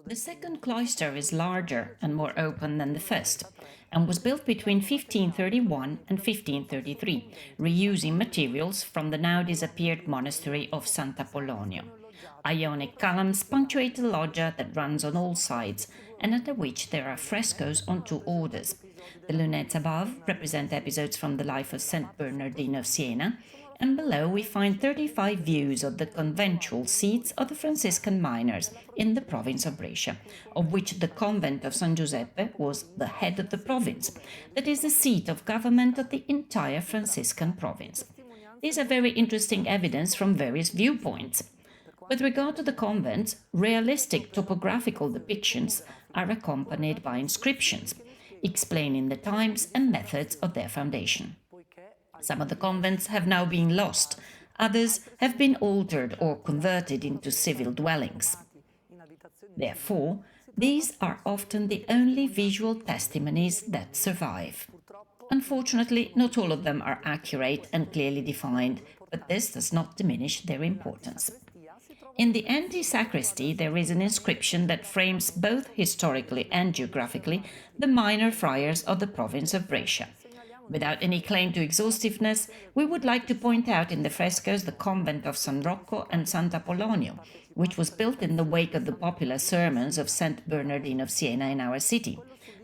The second cloister is larger and more open than the first, and was built between 1531 and 1533, reusing materials from the now disappeared monastery of Sant'Apollonio. Ionic columns punctuate the loggia that runs on all sides, and under which there are frescoes on two orders. The lunettes above represent episodes from the life of Saint Bernardine of Siena, and below we find 35 views of the conventual seats of the Franciscan miners in the province of Brescia, of which the convent of San Giuseppe was the head of the province, that is the seat of government of the entire Franciscan province. These are very interesting evidence from various viewpoints. With regard to the convents, realistic topographical depictions are accompanied by inscriptions, explaining the times and methods of their foundation. Some of the convents have now been lost, others have been altered or converted into civil dwellings. Therefore, these are often the only visual testimonies that survive. Unfortunately, not all of them are accurate and clearly defined, but this does not diminish their importance. In the anti-sacristy, there is an inscription that frames both historically and geographically the minor friars of the province of Brescia. Without any claim to exhaustiveness, we would like to point out in the frescoes the convent of San Rocco and Sant'Apollonio, which was built in the wake of the popular sermons of Saint Bernardine of Siena in our city,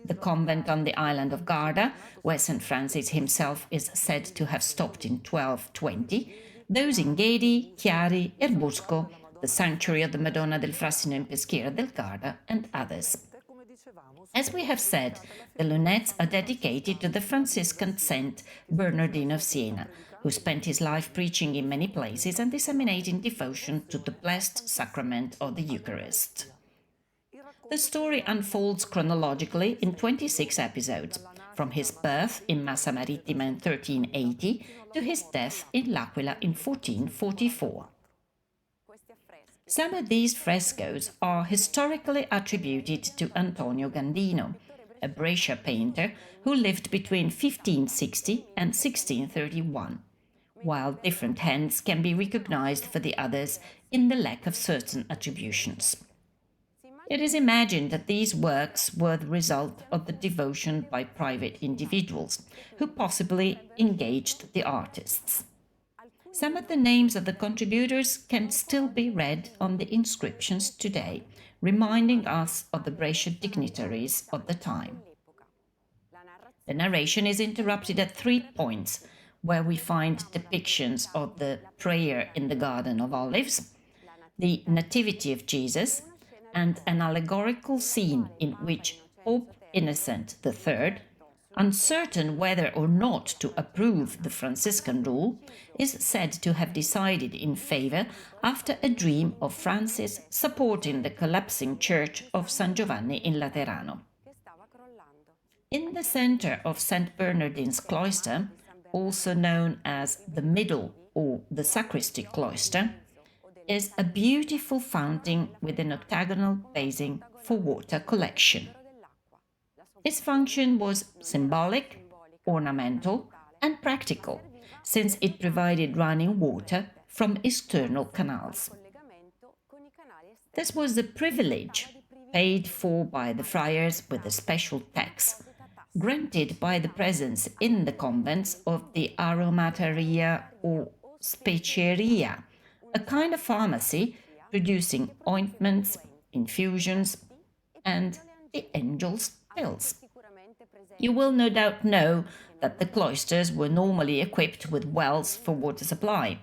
the convent on the island of Garda, where St. Francis himself is said to have stopped in 1220, those in Gedi, Chiari, Erbusco, the sanctuary of the Madonna del Frassino in Peschiera del Garda, and others. As we have said, the lunettes are dedicated to the Franciscan Saint Bernardine of Siena, who spent his life preaching in many places and disseminating devotion to the blessed sacrament of the Eucharist. The story unfolds chronologically in 26 episodes, from his birth in Massa Marittima in 1380 to his death in L'Aquila in 1444. Some of these frescoes are historically attributed to Antonio Gandino, a Brescia painter who lived between 1560 and 1631, while different hands can be recognized for the others in the lack of certain attributions. It is imagined that these works were the result of the devotion by private individuals, who possibly engaged the artists. Some of the names of the contributors can still be read on the inscriptions today, reminding us of the Brescia dignitaries of the time. The narration is interrupted at 3 points, where we find depictions of the prayer in the Garden of Olives, the Nativity of Jesus, and an allegorical scene in which Pope Innocent III, uncertain whether or not to approve the Franciscan rule, is said to have decided in favor after a dream of Francis supporting the collapsing church of San Giovanni in Laterano. In the center of St. Bernardine's cloister, also known as the middle or the sacristy cloister, is a beautiful fountain with an octagonal basin for water collection. Its function was symbolic, ornamental, and practical, since it provided running water from external canals. This was a privilege paid for by the friars with a special tax, granted by the presence in the convents of the aromateria or speceria, a kind of pharmacy producing ointments, infusions, and the angel's pills. You will no doubt know that the cloisters were normally equipped with wells for water supply.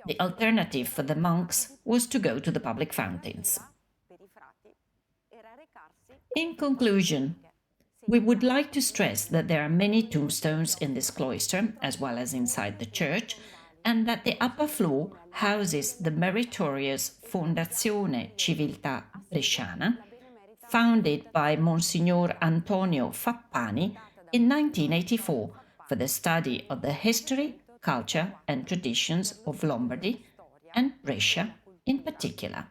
The alternative for the monks was to go to the public fountains. In conclusion, we would like to stress that there are many tombstones in this cloister, as well as inside the church, and that the upper floor houses the meritorious Fondazione Civiltà Bresciana, founded by Monsignor Antonio Fappani in 1984 for the study of the history, culture and traditions of Lombardy and Brescia in particular.